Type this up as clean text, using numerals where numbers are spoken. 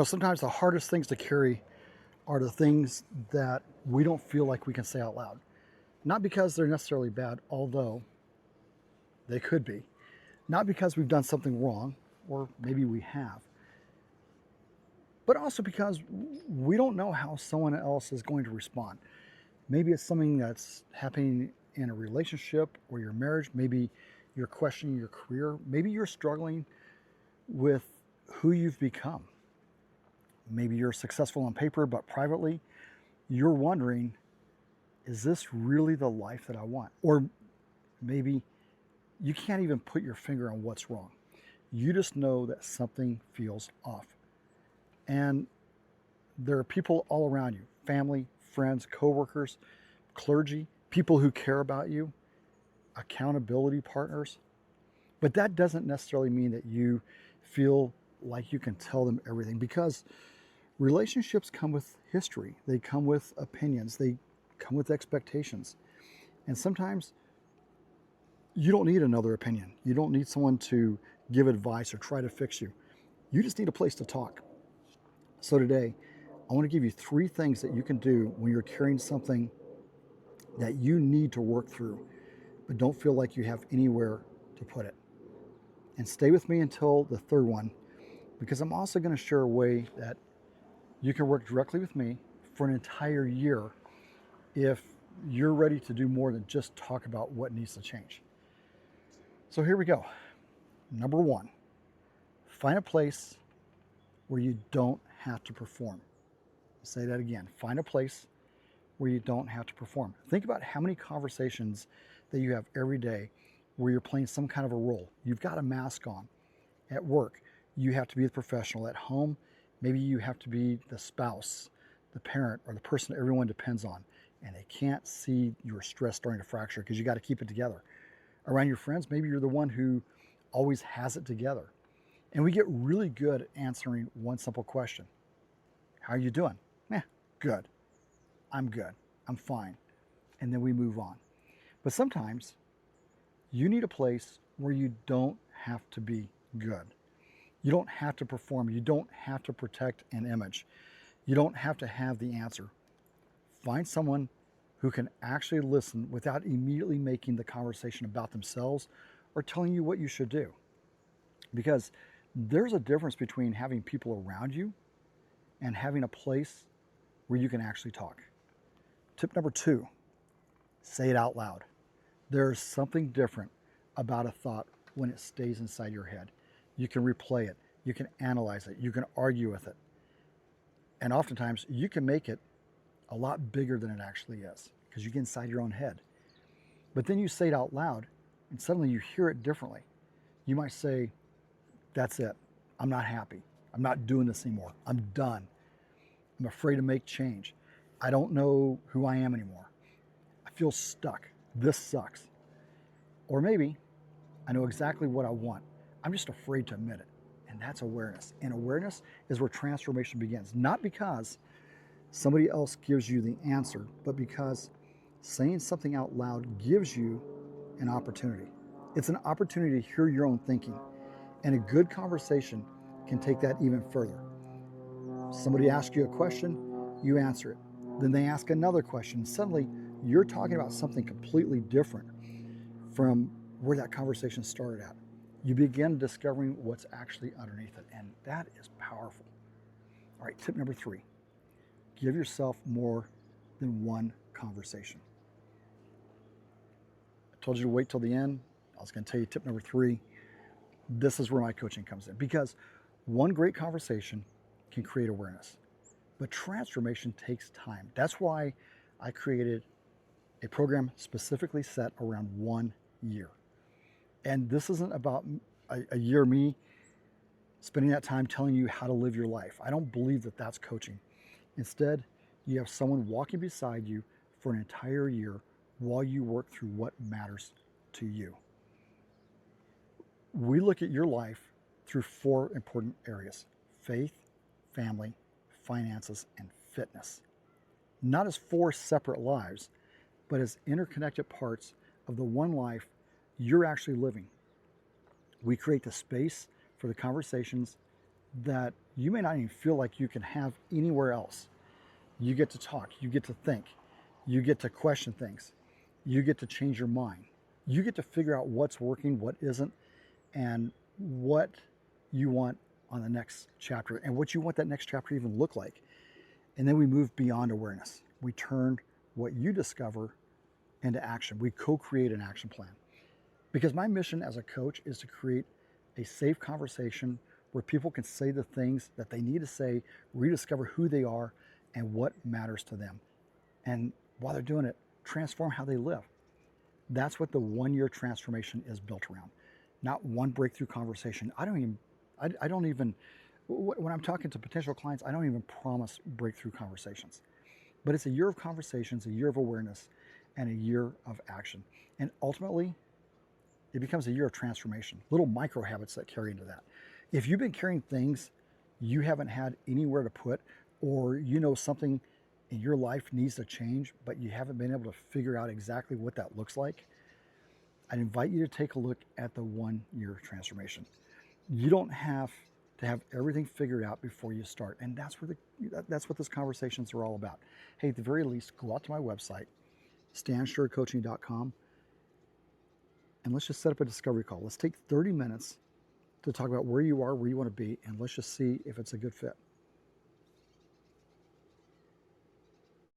Sometimes the hardest things to carry are the things that we don't feel like we can say out loud. Not because they're necessarily bad, although they could be. Not because we've done something wrong, or maybe we have, but also because we don't know how someone else is going to respond. Maybe it's something that's happening in a relationship or your marriage. Maybe you're questioning your career. Maybe you're struggling with who you've become. Maybe you're successful on paper, but privately, you're wondering, is this really the life that I want? Or maybe you can't even put your finger on what's wrong. You just know that something feels off. And there are people all around you, family, friends, coworkers, clergy, people who care about you, accountability partners. But that doesn't necessarily mean that you feel like you can tell them everything, because relationships come with history. They come with opinions. They come with expectations. And sometimes you don't need another opinion. You don't need someone to give advice or try to fix you. You just need a place to talk. So today, I want to give you 3 things that you can do when you're carrying something that you need to work through, but don't feel like you have anywhere to put it. And stay with me until the third one, because I'm also going to share a way that you can work directly with me for an entire year if you're ready to do more than just talk about what needs to change. So here we go. Number 1, find a place where you don't have to perform. I'll say that again. Find a place where you don't have to perform. Think about how many conversations that you have every day where you're playing some kind of a role. You've got a mask on. At work, you have to be the professional. At home, maybe you have to be the spouse, the parent, or the person everyone depends on, and they can't see your stress starting to fracture because you got to keep it together. Around your friends, maybe you're the one who always has it together. And we get really good at answering one simple question. How are you doing? Good. I'm good. I'm fine. And then we move on. But sometimes you need a place where you don't have to be good. You don't have to perform. You don't have to protect an image. You don't have to have the answer. Find someone who can actually listen without immediately making the conversation about themselves or telling you what you should do. Because there's a difference between having people around you and having a place where you can actually talk. Tip number 2, say it out loud. There's something different about a thought when it stays inside your head. You can replay it, you can analyze it, you can argue with it. And oftentimes you can make it a lot bigger than it actually is because you get inside your own head. But then you say it out loud and suddenly you hear it differently. You might say, that's it. I'm not happy. I'm not doing this anymore. I'm done. I'm afraid to make change. I don't know who I am anymore. I feel stuck. This sucks. Or maybe I know exactly what I want. I'm just afraid to admit it. And that's awareness. And awareness is where transformation begins. Not because somebody else gives you the answer, but because saying something out loud gives you an opportunity. It's an opportunity to hear your own thinking. And a good conversation can take that even further. Somebody asks you a question, you answer it. Then they ask another question. Suddenly, you're talking about something completely different from where that conversation started at. You begin discovering what's actually underneath it, and that is powerful. All right, tip number 3, give yourself more than one conversation. I told you to wait till the end. I was going to tell you tip number 3. This is where my coaching comes in, because one great conversation can create awareness, but transformation takes time. That's why I created a program specifically set around 1 year. And this isn't about a year me spending that time telling you how to live your life. I don't believe that that's coaching. Instead, you have someone walking beside you for an entire year while you work through what matters to you. We look at your life through 4 important areas: faith, family, finances, and fitness. Not as 4 separate lives, but as interconnected parts of the one life you're actually living. We create the space for the conversations that you may not even feel like you can have anywhere else. You get to talk, you get to think, you get to question things, you get to change your mind, you get to figure out what's working, what isn't, and what you want on the next chapter and what you want that next chapter to even look like. And then we move beyond awareness. We turn what you discover into action. We co-create an action plan. Because my mission as a coach is to create a safe conversation where people can say the things that they need to say, rediscover who they are and what matters to them. And while they're doing it, transform how they live. That's what the 1 year transformation is built around. Not one breakthrough conversation. I don't even, when I'm talking to potential clients, I don't even promise breakthrough conversations. But it's a year of conversations, a year of awareness, and a year of action. And ultimately, it becomes a year of transformation, little micro habits that carry into that. If you've been carrying things you haven't had anywhere to put, or you know something in your life needs to change, but you haven't been able to figure out exactly what that looks like, I'd invite you to take a look at the 1 year transformation. You don't have to have everything figured out before you start. And that's what these conversations are all about. Hey, at the very least, go out to my website, stansurecoaching.com, and let's just set up a discovery call. Let's take 30 minutes to talk about where you are, where you want to be, and let's just see if it's a good fit.